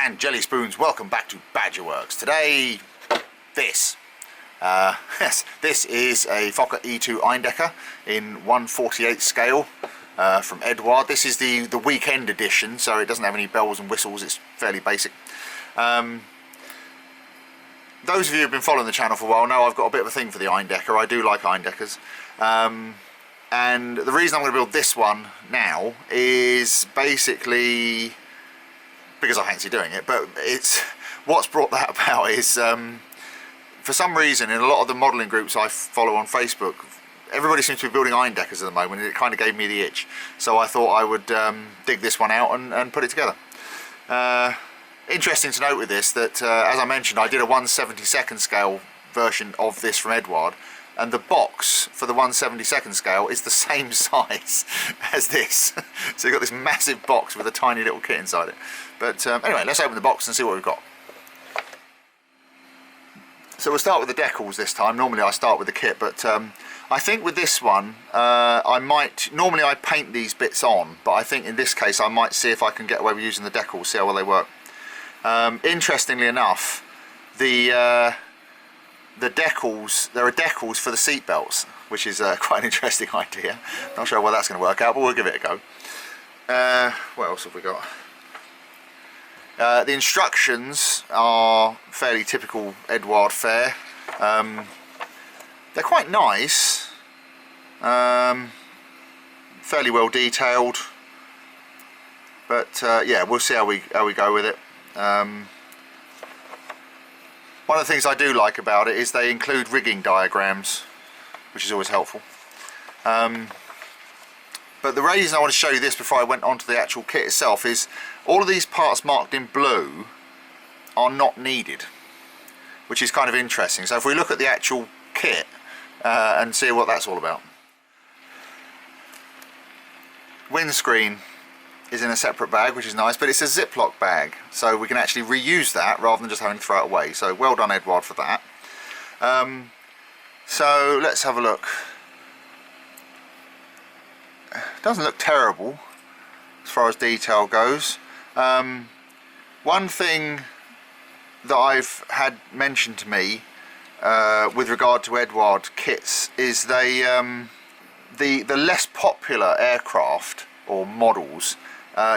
and jelly spoons, welcome back to Badgerworks. Today, this. Yes, this is a Fokker E2 Eindecker in 1/48 scale from Eduard. This is the weekend edition, so it doesn't have any bells and whistles, it's fairly basic. Those of you who've been following the channel for a while know I've got a bit of a thing for the Eindecker. I do like Eindeckers. And the reason I'm going to build this one now is basically because I fancy doing it, but it's what's brought that about is for some reason in a lot of the modelling groups I follow on Facebook, everybody seems to be building Eindeckers at the moment, and it kind of gave me the itch, so I thought I would dig this one out and put it together. Interesting to note with this that as I mentioned, I did a 1/72 scale version of this from Eduard, and the box for the 1/72 scale is the same size as this. So you've got this massive box with a tiny little kit inside it. But anyway, let's open the box and see what we've got. So we'll start with the decals this time. Normally I start with the kit, but I think with this one normally I paint these bits on, but I think in this case I might see if I can get away with using the decals, see how well they work. Interestingly enough, the decals, there are decals for the seat belts, which is quite an interesting idea. Not sure how well that's going to work out, but we'll give it a go. What else have we got? The instructions are fairly typical Eduard fare. They're quite nice, fairly well detailed, but yeah, we'll see how we go with it. One of the things I do like about it is they include rigging diagrams, which is always helpful. But the reason I want to show you this before I went on to the actual kit itself is all of these parts marked in blue are not needed, which is kind of interesting. So if we look at the actual kit and see what that's all about. Windscreen is in a separate bag, which is nice, but it's a Ziploc bag, so we can actually reuse that rather than just having to throw it away. So well done, Eduard, for that. So let's have a look. Doesn't look terrible as far as detail goes. One thing that I've had mentioned to me with regard to Eduard kits is they the less popular aircraft or models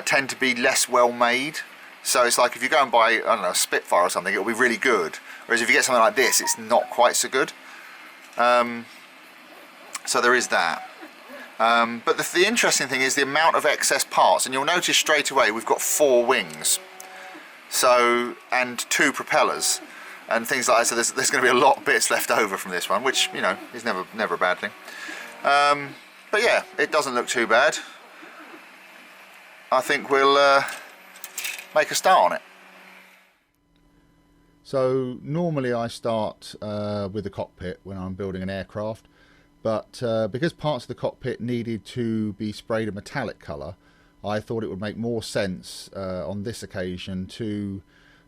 tend to be less well made. So it's like if you go and buy, I don't know, a Spitfire or something, it'll be really good, whereas if you get something like this, it's not quite so good. So there is that. But the interesting thing is the amount of excess parts, and you'll notice straight away we've got 4 wings, so, and 2 propellers and things like that, so there's going to be a lot of bits left over from this one, which, you know, is never a bad thing. But yeah, it doesn't look too bad. I think we'll make a start on it. So normally I start with the cockpit when I'm building an aircraft, but because parts of the cockpit needed to be sprayed a metallic colour, I thought it would make more sense on this occasion to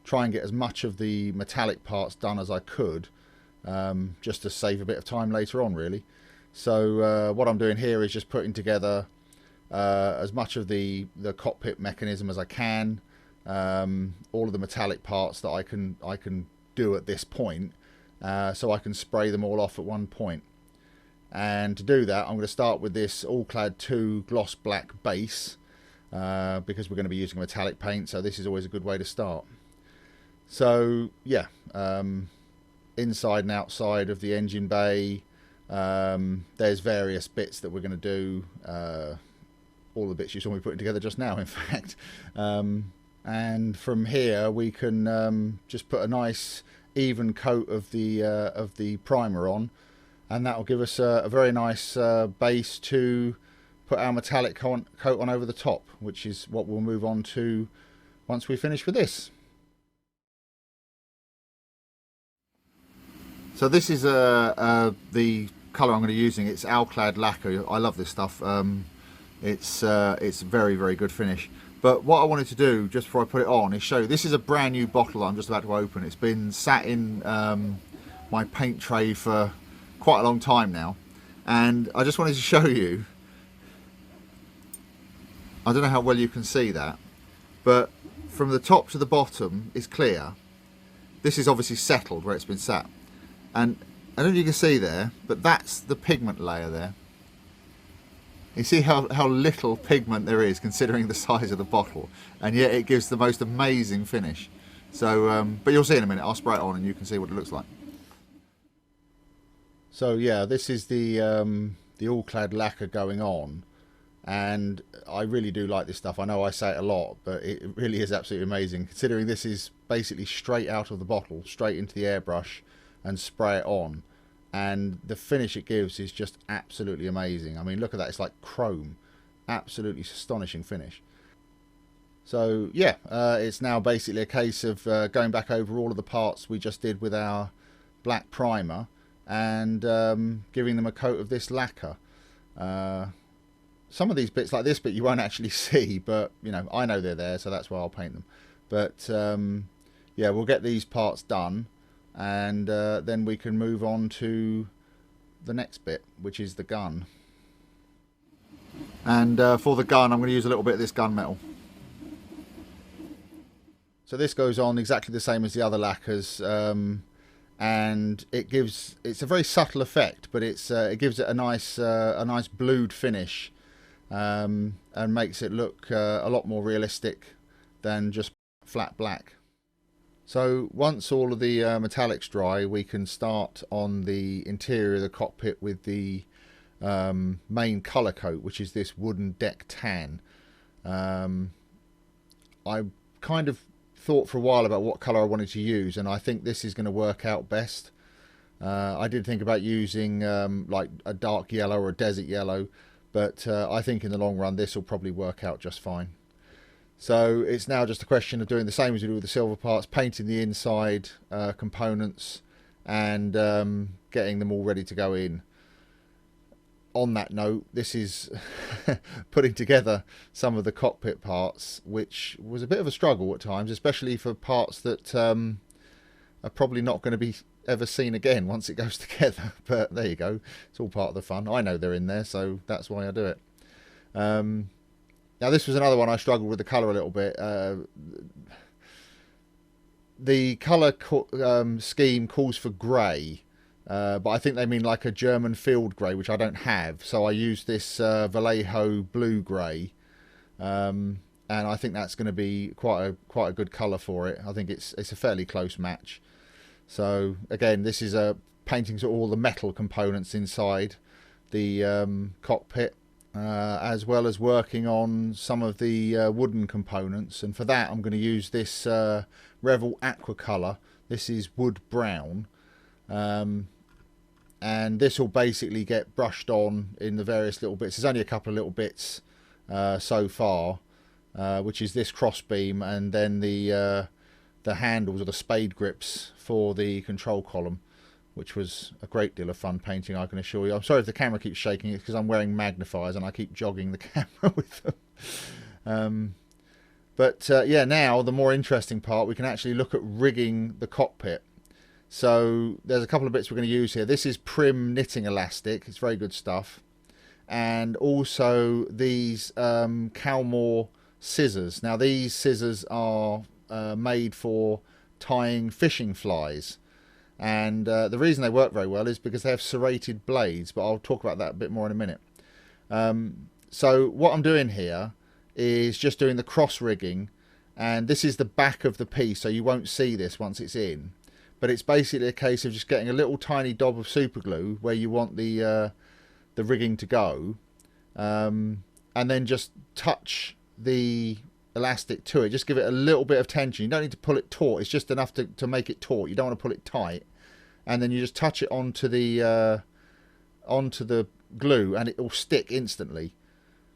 try and get as much of the metallic parts done as I could, just to save a bit of time later on, really. So what I'm doing here is just putting together as much of the cockpit mechanism as I can, all of the metallic parts that I can do at this point, so I can spray them all off at one point. And to do that, I'm going to start with this All-Clad 2 gloss black base, because we're going to be using metallic paint, so this is always a good way to start. So yeah, inside and outside of the engine bay, there's various bits that we're going to do, all the bits you saw me putting together just now, in fact. And from here we can just put a nice even coat of the primer on, and that will give us a very nice base to put our metallic coat on over the top, which is what we'll move on to once we finish with this. So this is the colour I'm going to be using. It's All-Clad lacquer. I love this stuff. It's very, very good finish. But what I wanted to do just before I put it on is show you, this is a brand new bottle I'm just about to open. It's been sat in my paint tray for quite a long time now, and I just wanted to show you, I don't know how well you can see that, but from the top to the bottom is clear. This is obviously settled where it's been sat, and I don't know if you can see there, but that's the pigment layer there. You see how little pigment there is considering the size of the bottle, and yet it gives the most amazing finish. So, but you'll see in a minute. I'll spray it on and you can see what it looks like. So yeah, this is the all-clad lacquer going on, and I really do like this stuff. I know I say it a lot, but it really is absolutely amazing, considering this is basically straight out of the bottle, straight into the airbrush, and spray it on. And the finish it gives is just absolutely amazing. I mean, look at that, it's like chrome. Absolutely astonishing finish. So yeah, it's now basically a case of going back over all of the parts we just did with our black primer and giving them a coat of this lacquer. Some of these bits, like this bit, you won't actually see, but you know, I know they're there, so that's why I'll paint them. But yeah, we'll get these parts done, and then we can move on to the next bit, which is the gun. And for the gun, I'm going to use a little bit of this gunmetal. So this goes on exactly the same as the other lacquers, and it's a very subtle effect, but it gives it a nice blued finish, and makes it look a lot more realistic than just flat black. So once all of the metallics dry, we can start on the interior of the cockpit with the main colour coat, which is this wooden deck tan. I kind of thought for a while about what colour I wanted to use, and I think this is going to work out best. I did think about using like a dark yellow or a desert yellow, but I think in the long run this will probably work out just fine. So it's now just a question of doing the same as we do with the silver parts, painting the inside components and getting them all ready to go in. On that note, this is putting together some of the cockpit parts, which was a bit of a struggle at times, especially for parts that are probably not going to be ever seen again once it goes together. But there you go, it's all part of the fun. I know they're in there, so that's why I do it. Now this was another one I struggled with the colour a little bit. The colour scheme calls for grey, but I think they mean like a German field grey, which I don't have. So I used this Vallejo blue grey, and I think that's going to be quite a good colour for it. I think it's a fairly close match. So again, this is painting all the metal components inside the cockpit, as well as working on some of the wooden components. And for that, I'm going to use this Revell Aqua colour. This is wood brown. And this will basically get brushed on in the various little bits. There's only a couple of little bits so far, which is this crossbeam and then the handles or the spade grips for the control column, which was a great deal of fun painting, I can assure you. I'm sorry if the camera keeps shaking, it's because I'm wearing magnifiers and I keep jogging the camera with them. But yeah, now the more interesting part, we can actually look at rigging the cockpit. So there's a couple of bits we're going to use here. This is Prym knitting elastic. It's very good stuff. And also these Calmore scissors. Now these scissors are made for tying fishing flies. And the reason they work very well is because they have serrated blades. But I'll talk about that a bit more in a minute. So what I'm doing here is just doing the cross rigging. And this is the back of the piece, so you won't see this once it's in. But it's basically a case of just getting a little tiny dab of super glue where you want the rigging to go, and then just touch the elastic to it. Just give it a little bit of tension. You don't need to pull it taut. It's just enough to make it taut. You don't want to pull it tight. And then you just touch it onto the glue, and it will stick instantly.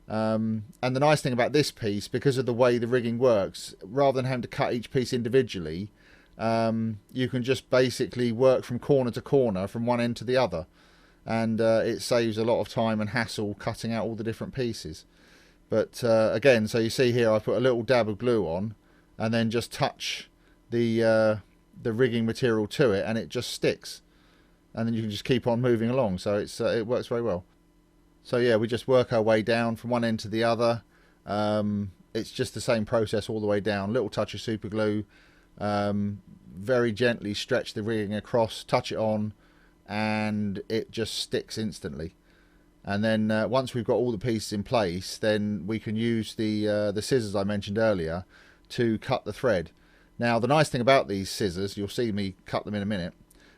And the nice thing about this piece, because of the way the rigging works, rather than having to cut each piece individually, you can just basically work from corner to corner, from one end to the other, and it saves a lot of time and hassle cutting out all the different pieces. But again, so you see here I put a little dab of glue on and then just touch the rigging material to it, and it just sticks, and then you can just keep on moving along. So it works very well. So yeah, we just work our way down from one end to the other. it's just the same process all the way down. Little touch of super glue, very gently stretch the rigging across, touch it on, and it just sticks instantly. And then once we've got all the pieces in place, then we can use the scissors I mentioned earlier to cut the thread. Now the nice thing about these scissors, you'll see me cut them in a minute,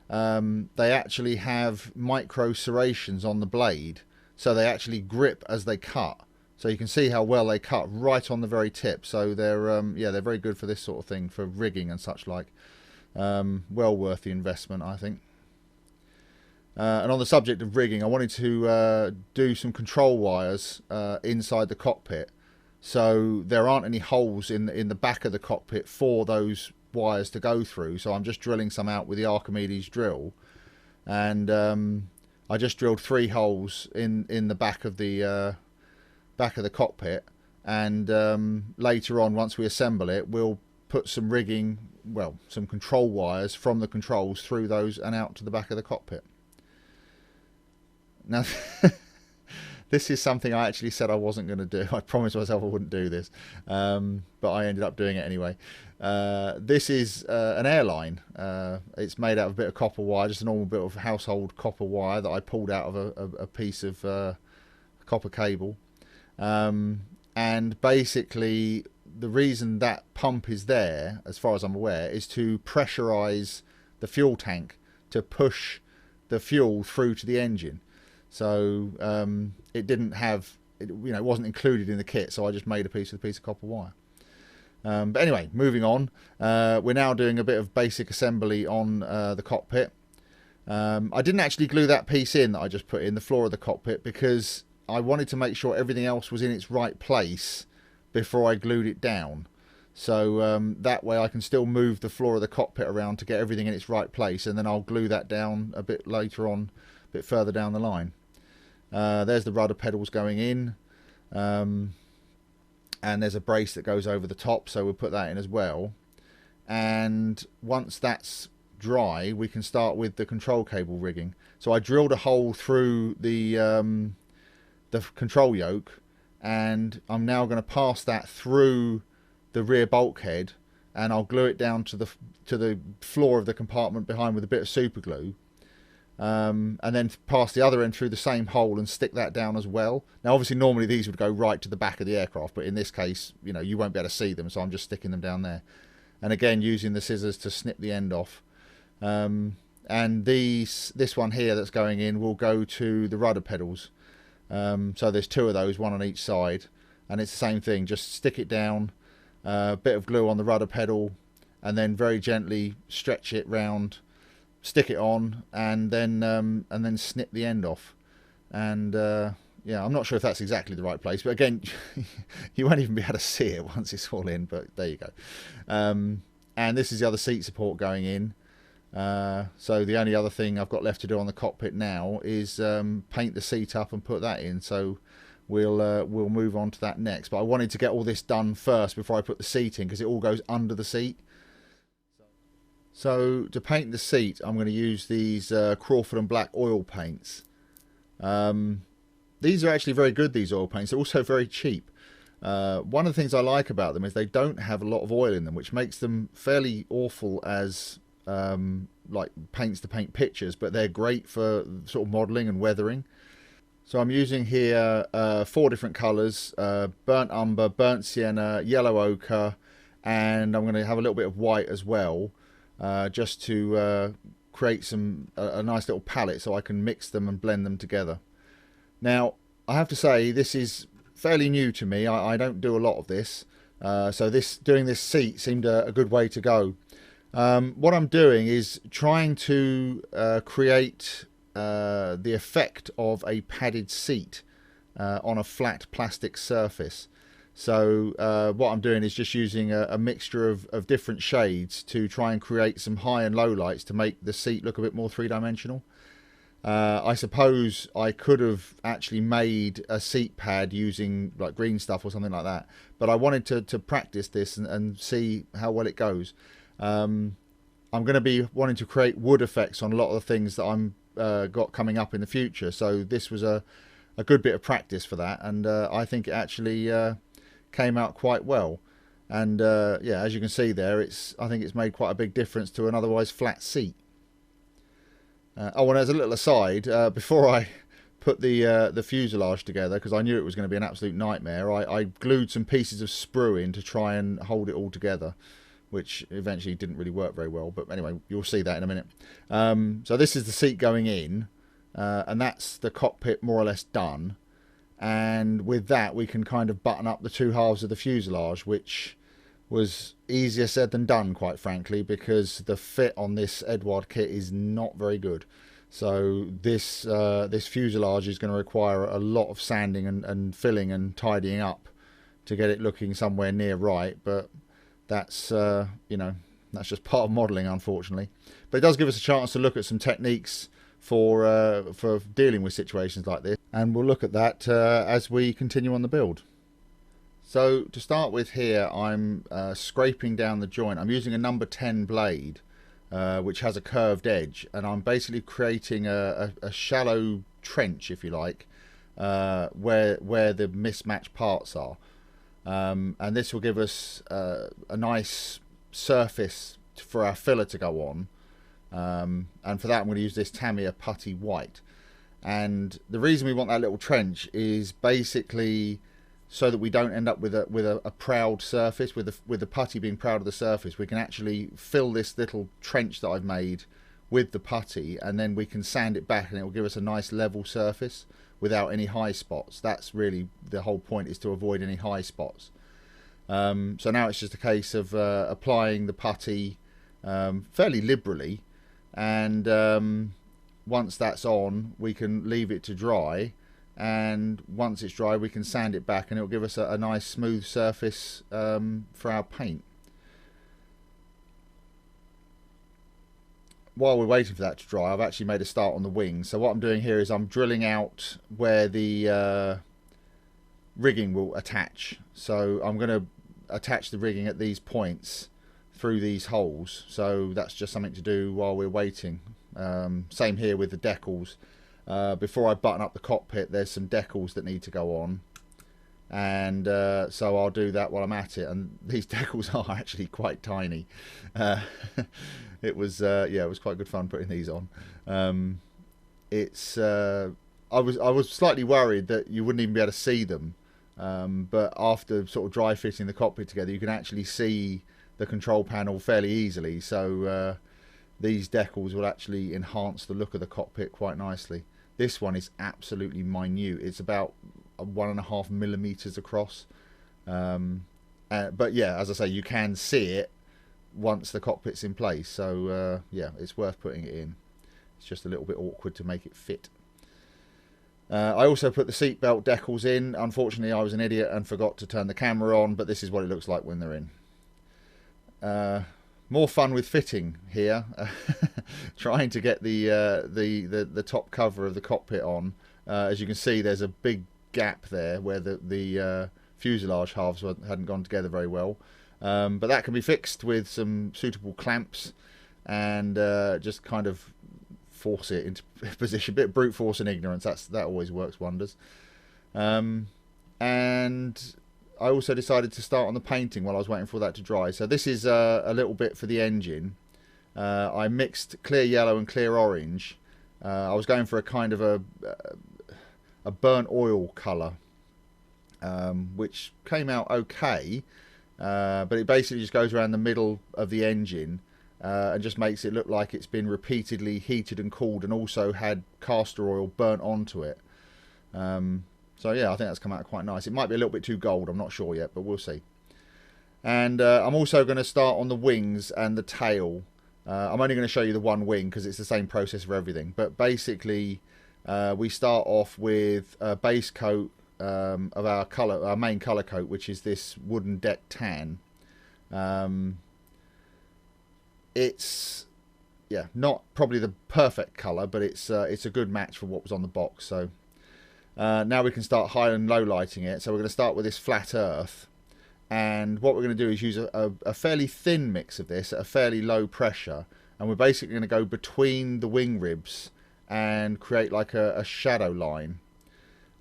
they actually have micro serrations on the blade, so they actually grip as they cut. So you can see how well they cut right on the very tip. So they're yeah, they're very good for this sort of thing, for rigging and such like. Well worth the investment, I think. And on the subject of rigging, I wanted to do some control wires inside the cockpit, so there aren't any holes in the back of the cockpit for those wires to go through. So I'm just drilling some out with the Archimedes drill, and I just drilled 3 holes in the back of the cockpit, and later on, once we assemble it, we'll put some rigging, well, some control wires from the controls through those and out to the back of the cockpit. Now, this is something I actually said I wasn't going to do. I promised myself I wouldn't do this, but I ended up doing it anyway. This is an airline. It's made out of a bit of copper wire, just a normal bit of household copper wire that I pulled out of a piece of copper cable. And basically, the reason that pump is there, as far as I'm aware, is to pressurize the fuel tank to push the fuel through to the engine. So it didn't have, it wasn't included in the kit, so I just made a piece of copper wire. But anyway, moving on, we're now doing a bit of basic assembly on the cockpit. I didn't actually glue that piece in that I just put in the floor of the cockpit, because I wanted to make sure everything else was in its right place before I glued it down. So that way I can still move the floor of the cockpit around to get everything in its right place, and then I'll glue that down a bit later on, a bit further down the line. There's the rudder pedals going in, and there's a brace that goes over the top, so we'll put that in as well. And once that's dry, we can start with the control cable rigging. So I drilled a hole through the control yoke, and I'm now going to pass that through the rear bulkhead, and I'll glue it down to the floor of the compartment behind with a bit of super glue. And then pass the other end through the same hole and stick that down as well. Now obviously normally these would go right to the back of the aircraft, but in this case, you won't be able to see them, so I'm just sticking them down there. And again, using the scissors to snip the end off. And this one here that's going in will go to the rudder pedals. So there's 2 of those, 1 on each side, and it's the same thing, just stick it down, a bit of glue on the rudder pedal, and then very gently stretch it round, stick it on, and then snip the end off. And yeah, I'm not sure if that's exactly the right place, but again, you won't even be able to see it once it's all in, but there you go. And this is the other seat support going in. So the only other thing I've got left to do on the cockpit now is paint the seat up and put that in. So we'll move on to that next. But I wanted to get all this done first before I put the seat in, because it all goes under the seat. So to paint the seat, I'm going to use these Crawford Black oil paints. These are actually very good, these oil paints. They're also very cheap. One of the things I like about them is they don't have a lot of oil in them, which makes them fairly awful as like paints to paint pictures, but they're great for sort of modelling and weathering. So I'm using here 4 different colours: burnt umber, burnt sienna, yellow ochre, and I'm going to have a little bit of white as well, just to create a nice little palette so I can mix them and blend them together. Now I have to say, this is fairly new to me. I don't do a lot of this, so doing this seat seemed a good way to go. What I'm doing is trying to create the effect of a padded seat on a flat plastic surface. So what I'm doing is just using a mixture of different shades to try and create some high and low lights to make the seat look a bit more three-dimensional. I suppose I could have actually made a seat pad using like green stuff or something like that, but I wanted to practice this and see how well it goes. I'm going to be wanting to create wood effects on a lot of the things that I'm got coming up in the future, so this was a good bit of practice for that, and I think it actually came out quite well. And yeah, as you can see there, I think it's made quite a big difference to an otherwise flat seat. Oh, and as a little aside, before I put the fuselage together, because I knew it was going to be an absolute nightmare, I glued some pieces of sprue in to try and hold it all together, which eventually didn't really work very well. But anyway, you'll see that in a minute. So this is the seat going in, and that's the cockpit more or less done. And with that, we can kind of button up the two halves of the fuselage, which was easier said than done, quite frankly, because the fit on this Eduard kit is not very good. So this fuselage is going to require a lot of sanding and filling and tidying up to get it looking somewhere near right. But that's you know, that's just part of modelling, unfortunately. But it does give us a chance to look at some techniques for dealing with situations like this, and we'll look at that as we continue on the build. So to start with here, I'm scraping down the joint. I'm using a number 10 blade, which has a curved edge, and I'm basically creating a shallow trench, if you like, where the mismatched parts are. And this will give us a nice surface for our filler to go on. And for that, I'm going to use this Tamiya putty white. And the reason we want that little trench is basically so that we don't end up with a proud surface, with the putty being proud of the surface. We can actually fill this little trench that I've made with the putty, and then we can sand it back, and it will give us a nice level surface without any high spots. That's really the whole point, is to avoid any high spots. So now it's just a case of applying the putty fairly liberally, and once that's on, we can leave it to dry, and once it's dry, we can sand it back, and it'll give us a nice smooth surface for our paint. While we're waiting for that to dry, I've actually made a start on the wings. So what I'm doing here is I'm drilling out where the rigging will attach. So I'm going to attach the rigging at these points through these holes. So that's just something to do while we're waiting. Same here with the decals. Before I button up the cockpit, there's some decals that need to go on, and so I'll do that while I'm at it. And these decals are actually quite tiny. It was yeah, it was quite good fun putting these on. I was slightly worried that you wouldn't even be able to see them, but after sort of dry fitting the cockpit together, you can actually see the control panel fairly easily. So these decals will actually enhance the look of the cockpit quite nicely. This one is absolutely minute. It's about 1.5 millimeters across. But yeah, as I say, you can see it once the cockpit's in place. So yeah, it's worth putting it in. It's just a little bit awkward to make it fit. I also put the seatbelt decals in. Unfortunately, I was an idiot and forgot to turn the camera on, but this is what it looks like when they're in. More fun with fitting here, trying to get the top cover of the cockpit on. As you can see, there's a big gap there where the fuselage halves hadn't gone together very well. But that can be fixed with some suitable clamps, and just kind of force it into position. A bit of brute force and ignorance, that always works wonders. And I also decided to start on the painting while I was waiting for that to dry. So this is a little bit for the engine. I mixed clear yellow and clear orange. I was going for a kind of a burnt oil colour, which came out okay, but it basically just goes around the middle of the engine and just makes it look like it's been repeatedly heated and cooled, and also had castor oil burnt onto it. So yeah, I think that's come out quite nice. It might be a little bit too gold, I'm not sure yet, but we'll see. And I'm also going to start on the wings and the tail. I'm only going to show you the one wing because it's the same process for everything. But basically, we start off with a base coat of our main colour coat, which is this wooden deck tan. It's not probably the perfect colour, but it's a good match for what was on the box. So now we can start high and low lighting it. So we're going to start with this flat earth, and what we're going to do is use a fairly thin mix of this at a fairly low pressure, and we're basically going to go between the wing ribs and create like a shadow line.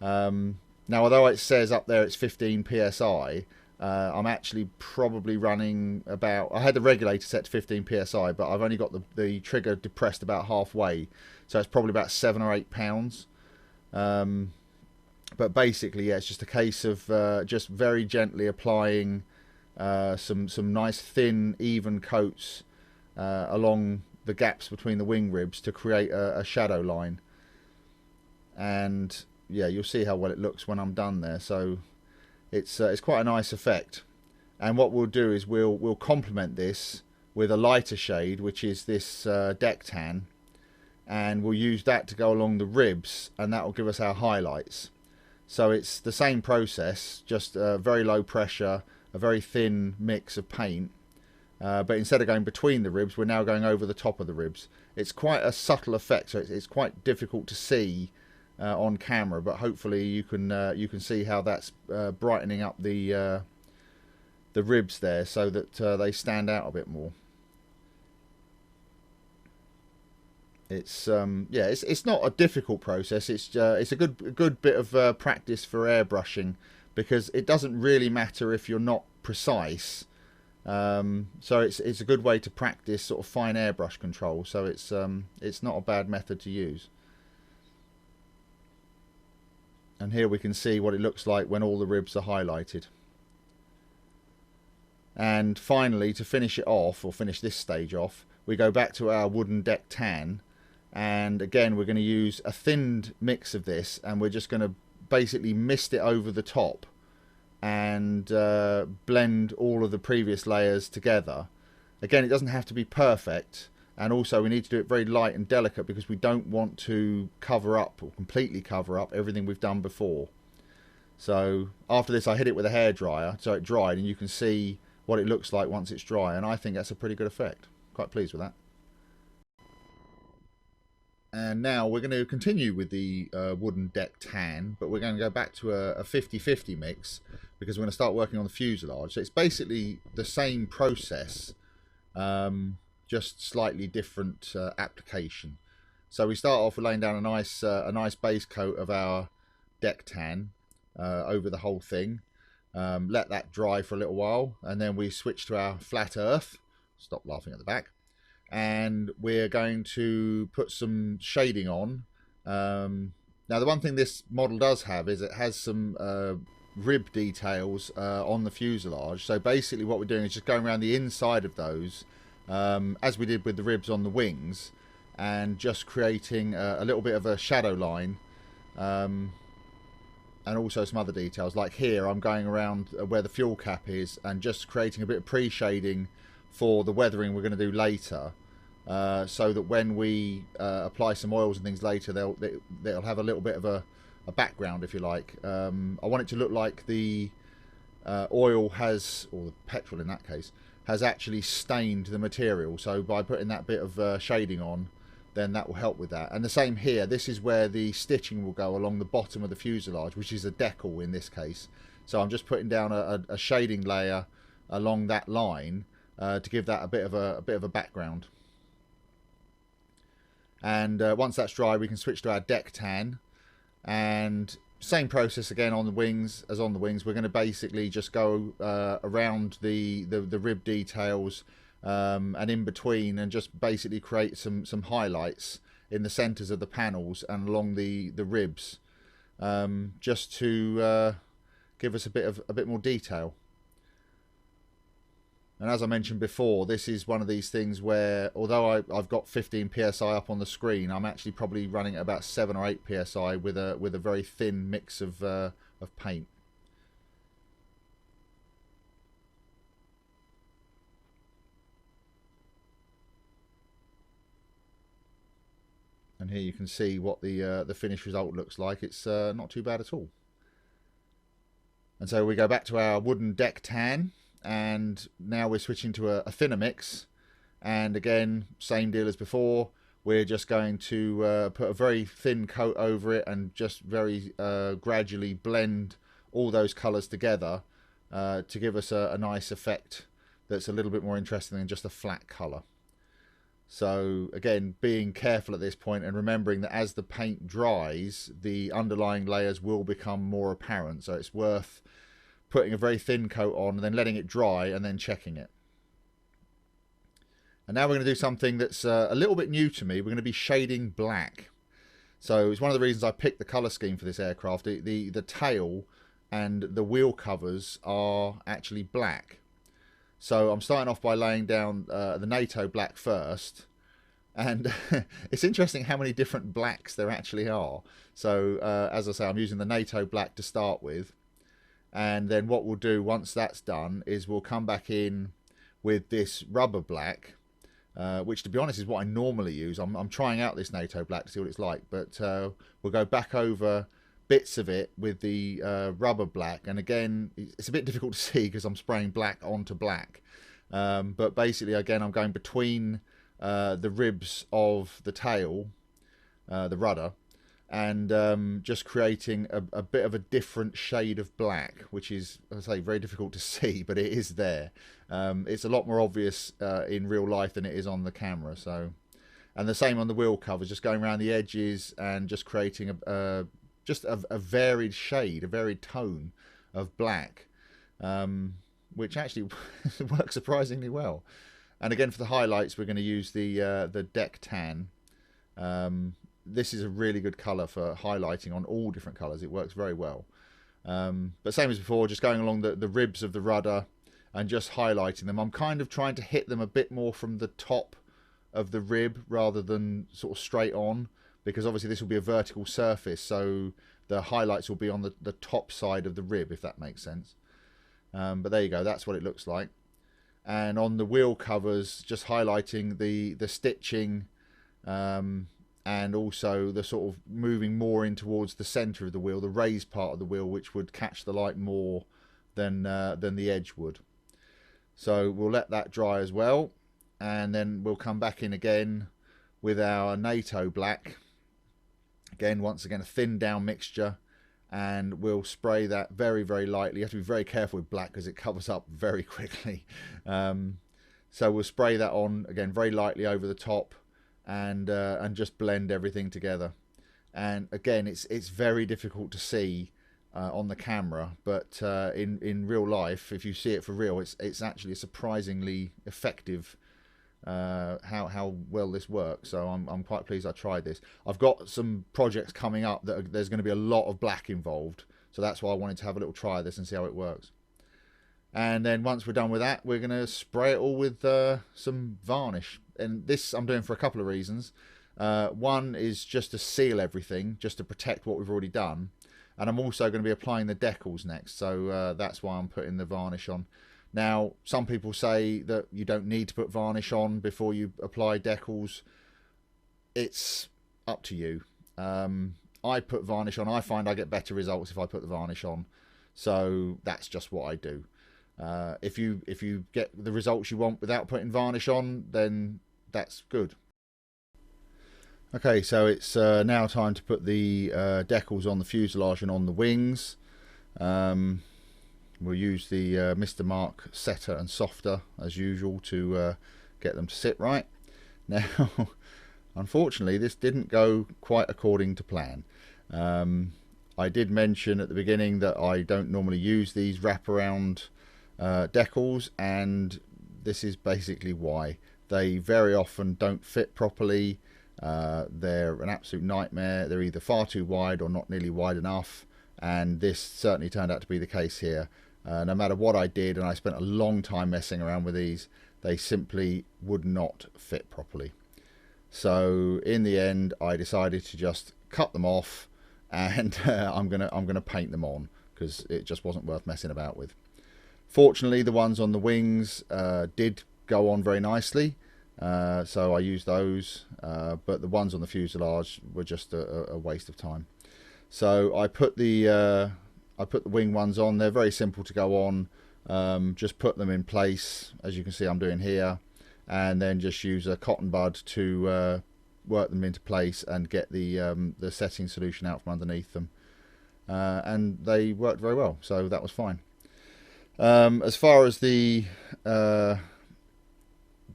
Now, although it says up there it's 15 psi, I'm actually probably running about, I had the regulator set to 15 psi, but I've only got the trigger depressed about halfway, so it's probably about 7 or 8 pounds. But basically, yeah, it's just a case of just very gently applying some nice thin even coats along the gaps between the wing ribs to create a shadow line. And yeah, you'll see how well it looks when I'm done there. So it's quite a nice effect. And what we'll do is we'll complement this with a lighter shade, which is this deck tan, and we'll use that to go along the ribs, and that will give us our highlights. So it's the same process, just very low pressure, a very thin mix of paint, but instead of going between the ribs, we're now going over the top of the ribs. It's quite a subtle effect, so it's quite difficult to see on camera, but hopefully you can see how that's brightening up the ribs there, so that they stand out a bit more. It's yeah, it's not a difficult process. It's a good bit of practice for airbrushing, because it doesn't really matter if you're not precise. So it's a good way to practice sort of fine airbrush control. So it's not a bad method to use. And here we can see what it looks like when all the ribs are highlighted. And finally, to finish it off, or finish this stage off, we go back to our wooden deck tan. And again, we're going to use a thinned mix of this, and we're just going to basically mist it over the top and blend all of the previous layers together. Again, it doesn't have to be perfect, and also we need to do it very light and delicate, because we don't want to cover up or completely cover up everything we've done before. So after this, I hit it with a hairdryer so it dried, and you can see what it looks like once it's dry, and I think that's a pretty good effect. Quite pleased with that. And now we're going to continue with the wooden deck tan, but we're going to go back to a 50-50 mix, because we're going to start working on the fuselage. So it's basically the same process, just slightly different application. So we start off with laying down a nice base coat of our deck tan over the whole thing. Let that dry for a little while, and then we switch to our flat earth. Stop laughing at the back. And we're going to put some shading on. Now, the one thing this model does have is it has some rib details on the fuselage. So basically what we're doing is just going around the inside of those, as we did with the ribs on the wings, and just creating a little bit of a shadow line, and also some other details. Like here, I'm going around where the fuel cap is and just creating a bit of pre-shading for the weathering we're going to do later, so that when we apply some oils and things later, they'll have a little bit of a background, if you like. I want it to look like the oil has, or the petrol in that case, has actually stained the material. So by putting that bit of shading on, then that will help with that. And the same here, this is where the stitching will go along the bottom of the fuselage, which is a decal in this case. So I'm just putting down a shading layer along that line to give that a bit of a background. And once that's dry, we can switch to our deck tan, and same process again on the wings as on the wings. We're going to basically just go around the rib details and in between, and just basically create some highlights in the centers of the panels and along the ribs, just to give us a bit more detail. And as I mentioned before, this is one of these things where, although I've got 15 psi up on the screen, I'm actually probably running at about 7 or 8 psi with a very thin mix of paint. And here you can see what the finished result looks like. It's not too bad at all. And so we go back to our wooden deck tan, and now we're switching to a thinner mix, and again, same deal as before. We're just going to put a very thin coat over it and just very gradually blend all those colours together to give us a nice effect that's a little bit more interesting than just a flat colour. So again, being careful at this point and remembering that as the paint dries, the underlying layers will become more apparent. So it's worth putting a very thin coat on and then letting it dry and then checking it. And now we're going to do something that's a little bit new to me. We're going to be shading black. So it's one of the reasons I picked the colour scheme for this aircraft. The tail and the wheel covers are actually black. So I'm starting off by laying down the Nato black first. And it's interesting how many different blacks there actually are. So as I say, I'm using the Nato black to start with. And then what we'll do once that's done is we'll come back in with this rubber black, which to be honest is what I normally use. I'm trying out this Nato black to see what it's like. But we'll go back over bits of it with the rubber black. And again, it's a bit difficult to see because I'm spraying black onto black. But basically, again, I'm going between the ribs of the tail, the rudder, and just creating a bit of a different shade of black, which is, as I say, very difficult to see, but it is there. It's a lot more obvious in real life than it is on the camera. So, and the same on the wheel covers, just going around the edges and just creating just a varied shade, a varied tone of black, which actually works surprisingly well. And again, for the highlights, we're going to use the deck tan. This is a really good colour for highlighting on all different colours. It works very well. But same as before, just going along the ribs of the rudder and just highlighting them. I'm kind of trying to hit them a bit more from the top of the rib rather than sort of straight on, because obviously this will be a vertical surface, so the highlights will be on the top side of the rib, if that makes sense. But there you go, that's what it looks like. And on the wheel covers, just highlighting the stitching, and also the sort of moving more in towards the center of the wheel, the raised part of the wheel, which would catch the light more than the edge would. So we'll let that dry as well, and then we'll come back in again with our Nato black. Again, once again, a thin down mixture, and we'll spray that very, very lightly. You have to be very careful with black because it covers up very quickly. So we'll spray that on again very lightly over the top, and just blend everything together. And again, it's very difficult to see on the camera, but in real life, if you see it for real, it's actually surprisingly effective. How well this works. So I'm quite pleased I tried this. I've got some projects coming up that there's going to be a lot of black involved, so that's why I wanted to have a little try of this and see how it works. And then once we're done with that, we're going to spray it all with some varnish. And this I'm doing for a couple of reasons. One is just to seal everything, just to protect what we've already done, and I'm also going to be applying the decals next, so that's why I'm putting the varnish on. Now, some people say that you don't need to put varnish on before you apply decals. It's up to you. I put varnish on. I find I get better results if I put the varnish on. So that's just what I do. If you get the results you want without putting varnish on, then that's good. Okay, so it's now time to put the decals on the fuselage and on the wings. We'll use the Mr. Mark setter and softer as usual to get them to sit right. Now, unfortunately, this didn't go quite according to plan. I did mention at the beginning that I don't normally use these wraparound decals, and this is basically why. They very often don't fit properly. They're an absolute nightmare. They're either far too wide or not nearly wide enough, and this certainly turned out to be the case here. No matter what I did, and I spent a long time messing around with these, they simply would not fit properly. So in the end, I decided to just cut them off, and I'm gonna paint them on because it just wasn't worth messing about with. Fortunately, the ones on the wings did go on very nicely, so I used those, but the ones on the fuselage were just a waste of time. So I put the wing ones on. They're very simple to go on. Just put them in place, as you can see I'm doing here, and then just use a cotton bud to work them into place and get the setting solution out from underneath them. And they worked very well, so that was fine. As far as the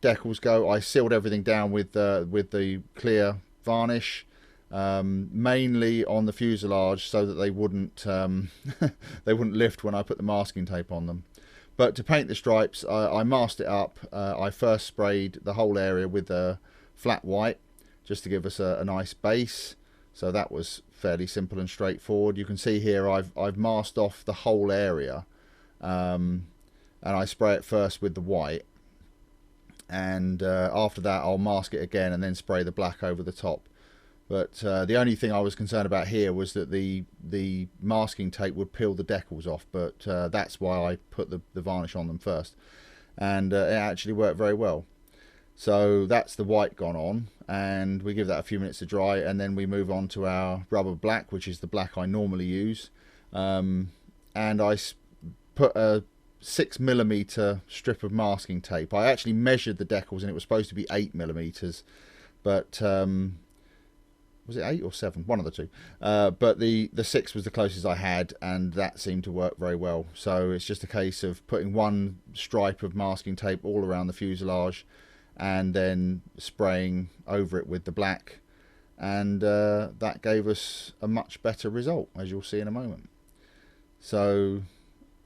decals go, I sealed everything down with the clear varnish. mainly on the fuselage so that they wouldn't they wouldn't lift when I put the masking tape on them. But to paint the stripes, I masked it up. I first sprayed the whole area with a flat white just to give us a nice base. So that was fairly simple and straightforward. You can see here I've masked off the whole area, and I spray it first with the white, and after that I'll mask it again and then spray the black over the top. But the only thing I was concerned about here was that the masking tape would peel the decals off, but that's why I put the varnish on them first, and it actually worked very well. So that's the white gone on, and we give that a few minutes to dry, and then we move on to our rubber black, which is the black I normally use. And I put a 6mm strip of masking tape. I actually measured the decals and it was supposed to be 8mm, but was it 8 or 7? One of the two. But the 6 was the closest I had, and that seemed to work very well. So it's just a case of putting one stripe of masking tape all around the fuselage and then spraying over it with the black, and that gave us a much better result, as you'll see in a moment. So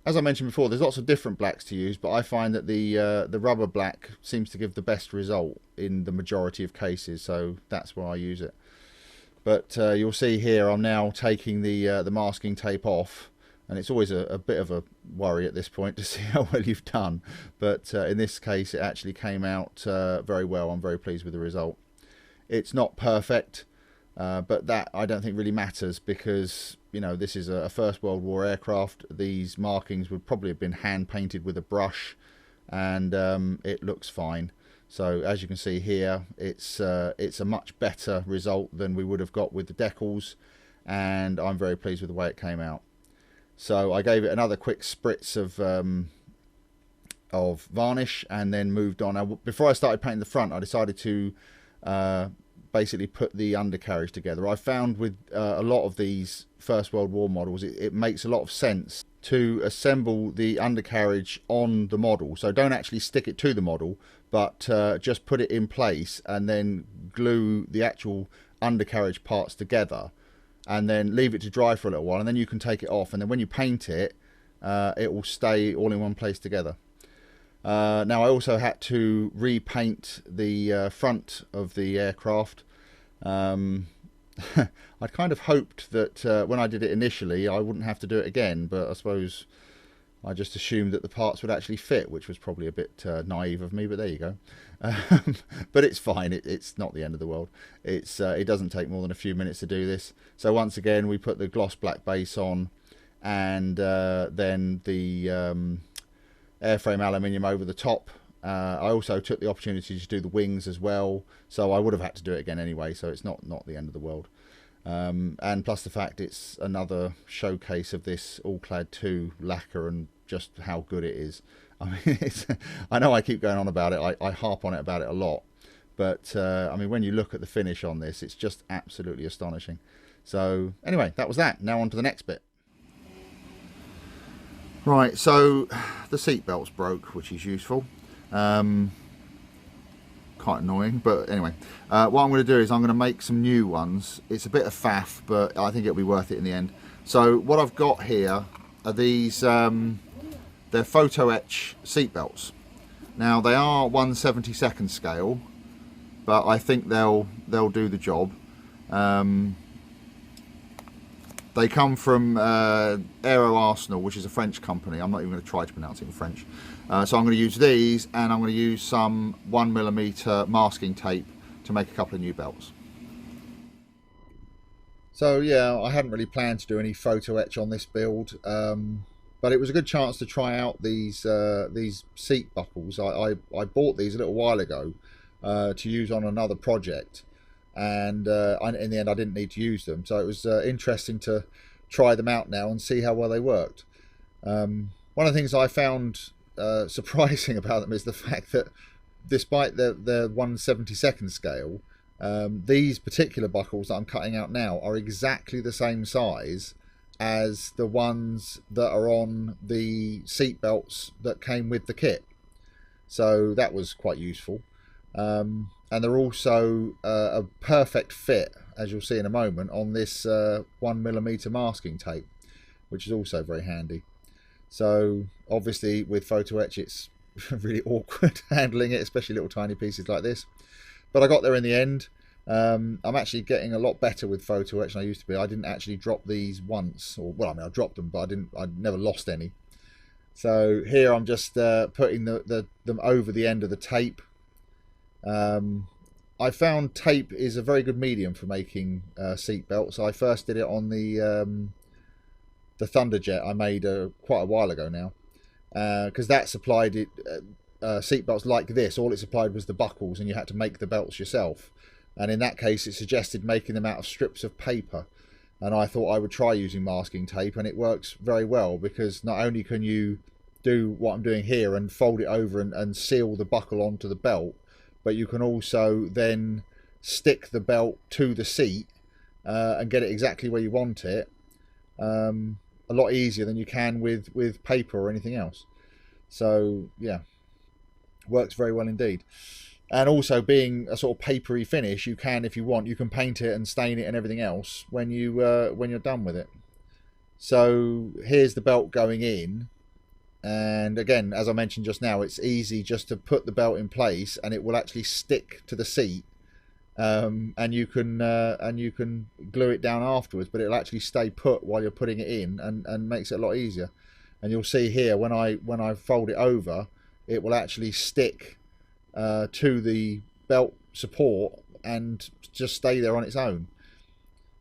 as I mentioned before, there's lots of different blacks to use, but I find that the rubber black seems to give the best result in the majority of cases, so that's why I use it. But you'll see here I'm now taking the masking tape off, and it's always a bit of a worry at this point to see how well you've done, but in this case it actually came out very well. I'm very pleased with the result. It's not perfect, but that I don't think really matters, because you know, this is a First World War aircraft. These markings would probably have been hand painted with a brush, and it looks fine. So as you can see here, it's a much better result than we would have got with the decals, and I'm very pleased with the way it came out. So I gave it another quick spritz of varnish and then moved on. Now, before I started painting the front, I decided to basically put the undercarriage together. I found with a lot of these First World War models, it makes a lot of sense to assemble the undercarriage on the model. So don't actually stick it to the model, but just put it in place and then glue the actual undercarriage parts together, and then leave it to dry for a little while, and then you can take it off, and then when you paint it, it will stay all in one place together. Now I also had to repaint the front of the aircraft. I'd kind of hoped that when I did it initially I wouldn't have to do it again, but I suppose I just assumed that the parts would actually fit, which was probably a bit naive of me, but there you go. But it's fine, it's not the end of the world. It doesn't take more than a few minutes to do this. So once again we put the gloss black base on, and then the airframe aluminium over the top. I also took the opportunity to do the wings as well, so I would have had to do it again anyway, so it's not the end of the world. And plus the fact it's another showcase of this All-Clad 2 lacquer and just how good it is. I mean, I know I keep going on about it, I harp on it about it a lot, but I mean, when you look at the finish on this, it's just absolutely astonishing. So anyway, that was that. Now on to the next bit. Right, so the seat belts broke, which is useful. Quite annoying, but anyway, what I'm going to do is I'm going to make some new ones. It's a bit of faff, but I think it'll be worth it in the end. So what I've got here are these they're photo etch seat belts. Now they are 1/72 scale, but I think they'll do the job. They come from Aero Arsenal, which is a French company. I'm not even going to try to pronounce it in French. So I'm going to use these, and I'm going to use some 1mm masking tape to make a couple of new belts. So yeah, I hadn't really planned to do any photo etch on this build, but it was a good chance to try out these seat buckles. I bought these a little while ago to use on another project, and in the end I didn't need to use them, so it was interesting to try them out now and see how well they worked. One of the things I found surprising about them is the fact that despite the 1/72 scale, these particular buckles that I'm cutting out now are exactly the same size as the ones that are on the seat belts that came with the kit, so that was quite useful. And they're also a perfect fit. as you'll see in a moment, on this 1mm masking tape, which is also very handy. So obviously with photo etch it's really awkward handling it, especially little tiny pieces like this, but I got there in the end. I'm actually getting a lot better with photo etch than I used to be. I didn't actually drop these once, or well, I mean I dropped them, but I never lost any. So here I'm just putting them over the end of the tape. I found tape is a very good medium for making seat belts. I first did it on the Thunderjet I made quite a while ago now, because that supplied it seat belts like this. All it supplied was the buckles, and you had to make the belts yourself. And in that case, it suggested making them out of strips of paper. And I thought I would try using masking tape, and it works very well, because not only can you do what I'm doing here and fold it over and seal the buckle onto the belt, but you can also then stick the belt to the seat and get it exactly where you want it, a lot easier than you can with paper or anything else. So yeah, works very well indeed. And also, being a sort of papery finish, you can, if you want, you can paint it and stain it and everything else when you're done with it. So here's the belt going in, and again, as I mentioned just now, it's easy just to put the belt in place, and it will actually stick to the seat, and you can glue it down afterwards, but it'll actually stay put while you're putting it in, and makes it a lot easier. And you'll see here when I fold it over, it will actually stick to the belt support and just stay there on its own,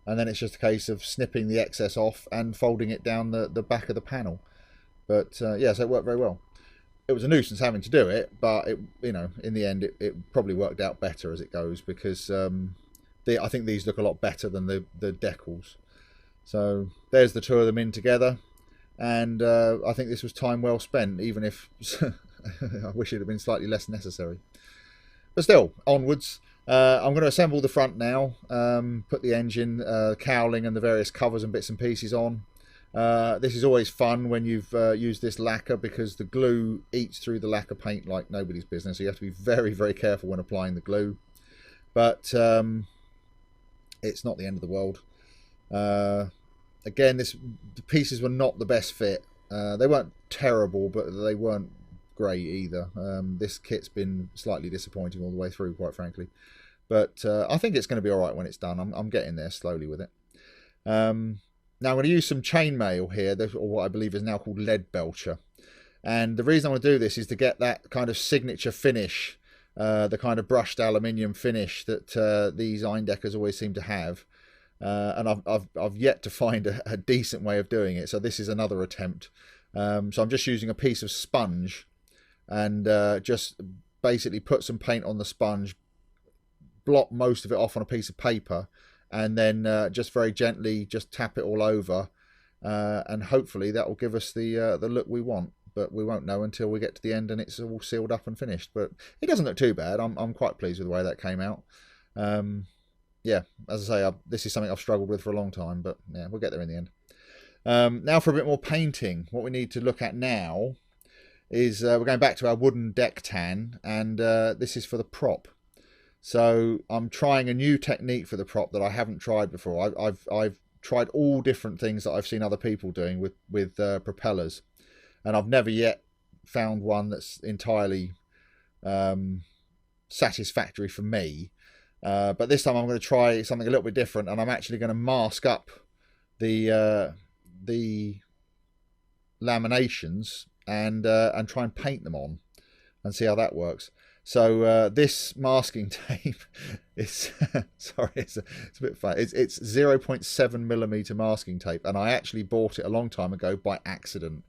and then it's just a case of snipping the excess off and folding it down the back of the panel. But yeah, so it worked very well. It was a nuisance having to do it, but it, you know, in the end it probably worked out better as it goes, because I think these look a lot better than the decals. So there's the two of them in together, and I think this was time well spent, even if I wish it had been slightly less necessary. But still, onwards. I'm going to assemble the front now, put the engine, cowling and the various covers and bits and pieces on. This is always fun when you've used this lacquer, because the glue eats through the lacquer paint like nobody's business, so you have to be very, very careful when applying the glue. But it's not the end of the world. Again, the pieces were not the best fit. They weren't terrible, but they weren't great either. This kit's been slightly disappointing all the way through, quite frankly, but I think it's going to be all right when it's done. I'm getting there slowly with it. Now I'm going to use some chainmail here, or what I believe is now called Leadbelcher, and the reason I want to do this is to get that kind of signature finish, the kind of brushed aluminium finish that these Eindeckers always seem to have, and I've yet to find a decent way of doing it, so this is another attempt. So I'm just using a piece of sponge, and just basically put some paint on the sponge, blot most of it off on a piece of paper, and then just very gently just tap it all over, and hopefully that will give us the look we want. But we won't know until we get to the end and it's all sealed up and finished. But it doesn't look too bad. I'm quite pleased with the way that came out. Yeah, as I say, this is something I've struggled with for a long time, but yeah, we'll get there in the end. Now for a bit more painting. What we need to look at now is we're going back to our wooden deck tan, and this is for the prop. So I'm trying a new technique for the prop that I haven't tried before. I've tried all different things that I've seen other people doing with propellers, and I've never yet found one that's entirely satisfactory for me. But this time I'm going to try something a little bit different, and I'm actually going to mask up the laminations and try and paint them on and see how that works. So this masking tape is sorry, it's a bit fun. It's 0.7mm masking tape, and I actually bought it a long time ago by accident,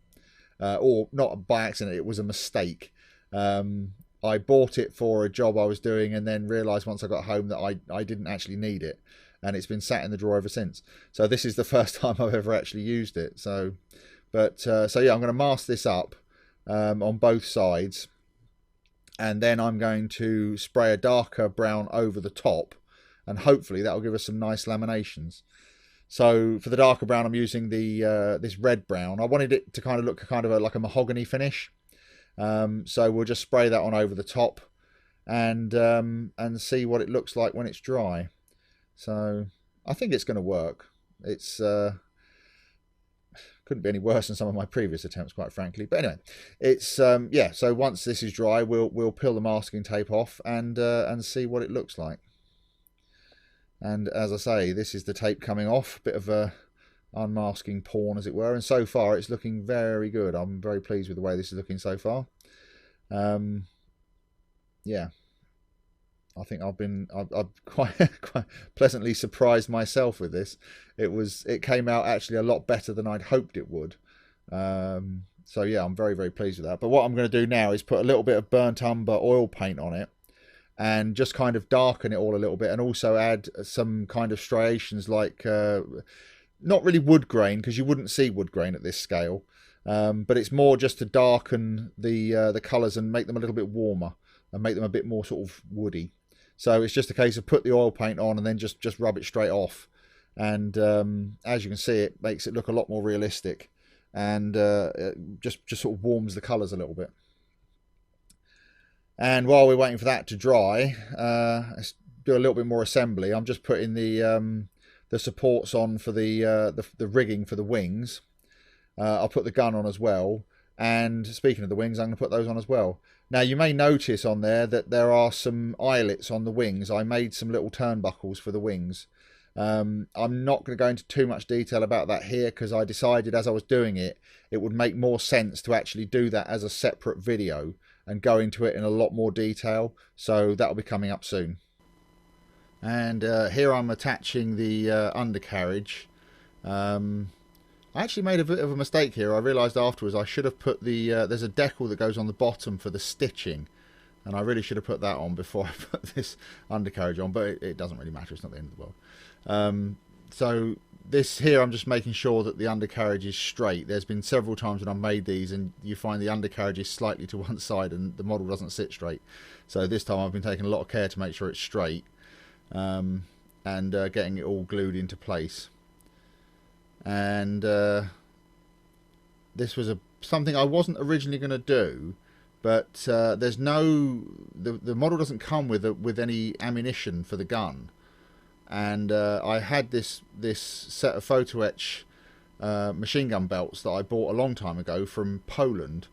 or not by accident. It was a mistake. I bought it for a job I was doing, and then realised once I got home that I didn't actually need it, and it's been sat in the drawer ever since. So this is the first time I've ever actually used it. So yeah, I'm going to mask this up on both sides, and then I'm going to spray a darker brown over the top, and hopefully that will give us some nice laminations. So for the darker brown, I'm using the this red brown. I wanted it to kind of look like a mahogany finish. So we'll just spray that on over the top, and see what it looks like when it's dry. So I think it's going to work. It's couldn't be any worse than some of my previous attempts, quite frankly. But anyway, it's yeah. So once this is dry, we'll peel the masking tape off and see what it looks like. And as I say, this is the tape coming off, bit of a unmasking porn, as it were. And so far, it's looking very good. I'm very pleased with the way this is looking so far. Yeah, I think I've quite pleasantly surprised myself with this. It came out actually a lot better than I'd hoped it would. So yeah, I'm very pleased with that. But what I'm going to do now is put a little bit of burnt umber oil paint on it and just kind of darken it all a little bit, and also add some kind of striations like not really wood grain, because you wouldn't see wood grain at this scale, but it's more just to darken the colours and make them a little bit warmer and make them a bit more sort of woody. So it's just a case of put the oil paint on and then just rub it straight off, and as you can see, it makes it look a lot more realistic, and it just sort of warms the colours a little bit. And while we're waiting for that to dry, let's do a little bit more assembly. I'm just putting the supports on for the rigging for the wings. I'll put the gun on as well. And speaking of the wings, I'm going to put those on as well. Now, you may notice on there that there are some eyelets on the wings. I made some little turnbuckles for the wings. I'm not going to go into too much detail about that here, because I decided as I was doing it, it would make more sense to actually do that as a separate video and go into it in a lot more detail. So that'll be coming up soon. And here I'm attaching the undercarriage. I actually made a bit of a mistake here. I realised afterwards I should have put the there's a decal that goes on the bottom for the stitching, and I really should have put that on before I put this undercarriage on, but it doesn't really matter, it's not the end of the world. So this here, I'm just making sure that the undercarriage is straight. There's been several times when I've made these and you find the undercarriage is slightly to one side and the model doesn't sit straight. So this time I've been taking a lot of care to make sure it's straight, and getting it all glued into place. And this was something I wasn't originally going to do, but there's no the model doesn't come with any ammunition for the gun, and I had this set of photo etch machine gun belts that I bought a long time ago from Poland,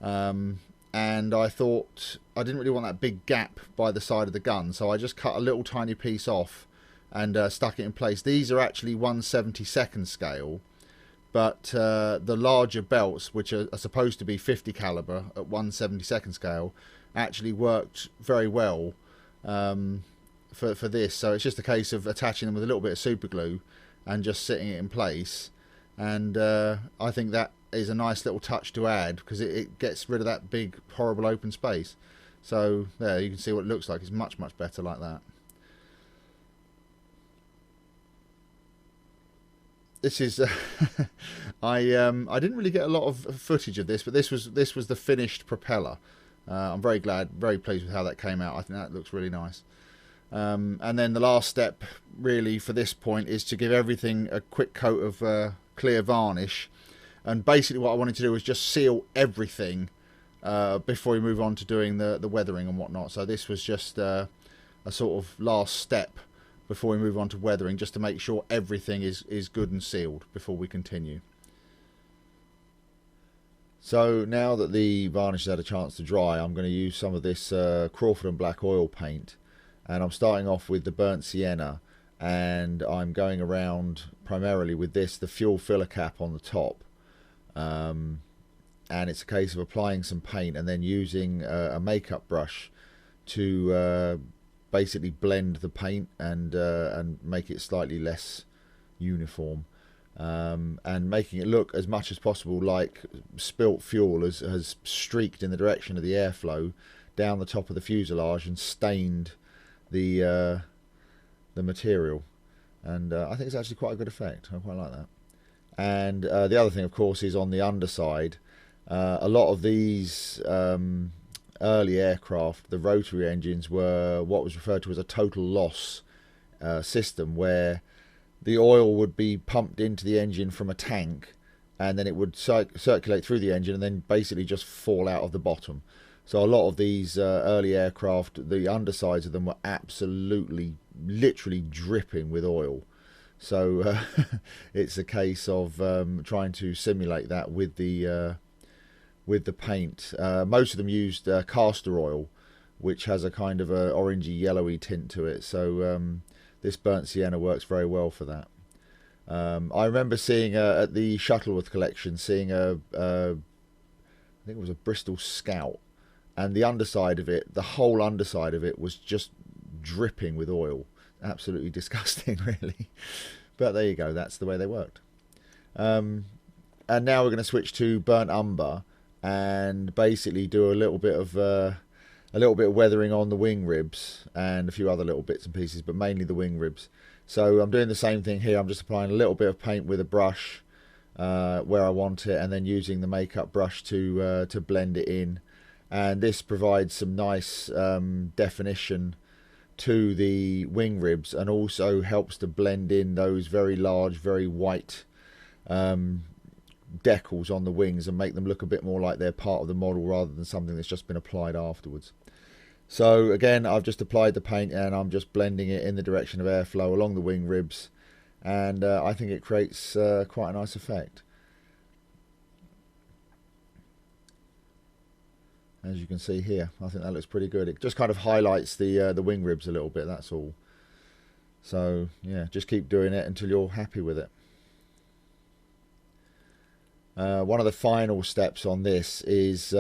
and I thought I didn't really want that big gap by the side of the gun, so I just cut a little tiny piece off and stuck it in place. These are actually 1/72 scale, but the larger belts, which are supposed to be 50 caliber at 1/72 scale, actually worked very well for this. So it's just a case of attaching them with a little bit of super glue and just sitting it in place, and I think that is a nice little touch to add, because it gets rid of that big horrible open space. So there you can see what it looks like. It's much better like that. This is I didn't really get a lot of footage of this, but this was the finished propeller. I'm very pleased with how that came out. I think that looks really nice. And then the last step really for this point is to give everything a quick coat of clear varnish, and basically what I wanted to do was just seal everything before we move on to doing the weathering and whatnot. So this was just a sort of last step before we move on to weathering, just to make sure everything is good and sealed before we continue. So now that the varnish has had a chance to dry, I'm going to use some of this Crawford Black oil paint, and I'm starting off with the burnt sienna, and I'm going around primarily with the fuel filler cap on the top, and it's a case of applying some paint and then using a makeup brush to basically blend the paint and make it slightly less uniform, and making it look as much as possible like spilt fuel has streaked in the direction of the airflow down the top of the fuselage and stained the material. And I think it's actually quite a good effect. I quite like that. And the other thing, of course, is on the underside. A lot of these early aircraft, the rotary engines were what was referred to as a total loss system, where the oil would be pumped into the engine from a tank, and then it would circulate through the engine and then basically just fall out of the bottom. So a lot of these early aircraft, the undersides of them were absolutely literally dripping with oil. So it's a case of trying to simulate that with the paint. Most of them used castor oil, which has a kind of a orangey yellowy tint to it. So this burnt sienna works very well for that. I remember seeing at the Shuttleworth collection, seeing I think it was a Bristol Scout, and the underside of it, the whole underside of it was just dripping with oil. Absolutely disgusting, really. But there you go, that's the way they worked. And now we're going to switch to burnt umber and basically do a little bit of weathering on the wing ribs and a few other little bits and pieces, but mainly the wing ribs. So I'm doing the same thing here. I'm just applying a little bit of paint with a brush where I want it, and then using the makeup brush to blend it in. And this provides some nice definition to the wing ribs, and also helps to blend in those very large, very white decals on the wings and make them look a bit more like they're part of the model rather than something that's just been applied afterwards. So again, I've just applied the paint and I'm just blending it in the direction of airflow along the wing ribs, and I think it creates quite a nice effect. As you can see here, I think that looks pretty good. It just kind of highlights the wing ribs a little bit, that's all. So yeah, just keep doing it until you're happy with it. One of the final steps on this is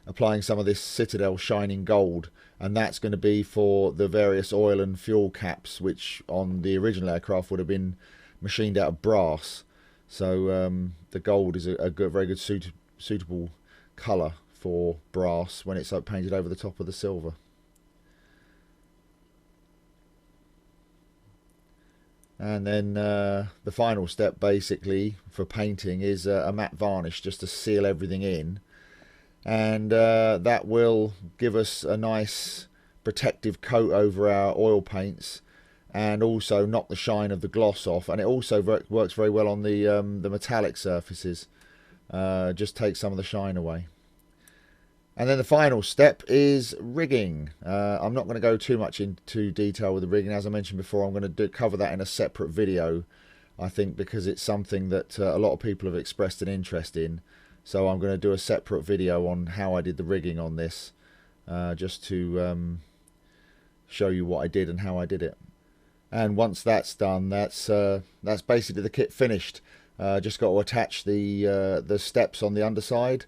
applying some of this Citadel Shining Gold, and that's going to be for the various oil and fuel caps, which on the original aircraft would have been machined out of brass. So the gold is a very good suitable colour for brass when it's painted over the top of the silver. And then the final step basically for painting is a matte varnish, just to seal everything in, and that will give us a nice protective coat over our oil paints and also knock the shine of the gloss off. And it also works very well on the metallic surfaces, just take some of the shine away. And then the final step is rigging. I'm not going to go too much into detail with the rigging. As I mentioned before, I'm going to cover that in a separate video, I think, because it's something that a lot of people have expressed an interest in. So I'm going to do a separate video on how I did the rigging on this, just to show you what I did and how I did it. And once that's done, that's basically the kit finished. Just got to attach the steps on the underside,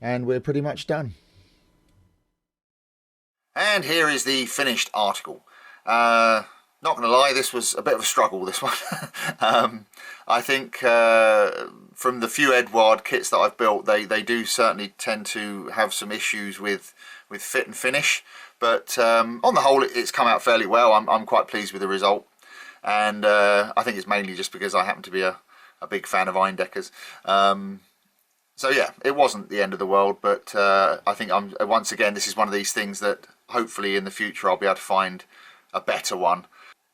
and we're pretty much done. And here is the finished article. Not going to lie, this was a bit of a struggle, this one. I think from the few Eduard kits that I've built, they do certainly tend to have some issues with fit and finish. But on the whole, it's come out fairly well. I'm quite pleased with the result. And I think it's mainly just because I happen to be a big fan of Eindecker's. So yeah, it wasn't the end of the world, but I think once again, this is one of these things that hopefully in the future I'll be able to find a better one.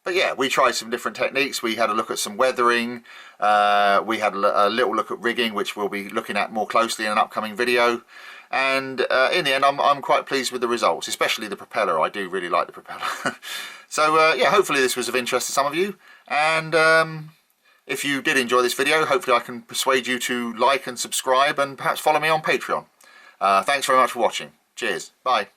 But yeah, we tried some different techniques. We had a look at some weathering. We had a little look at rigging, which we'll be looking at more closely in an upcoming video. And in the end, I'm quite pleased with the results, especially the propeller. I do really like the propeller. So yeah, hopefully this was of interest to some of you. And if you did enjoy this video, hopefully I can persuade you to like and subscribe and perhaps follow me on Patreon. Thanks very much for watching. Cheers. Bye.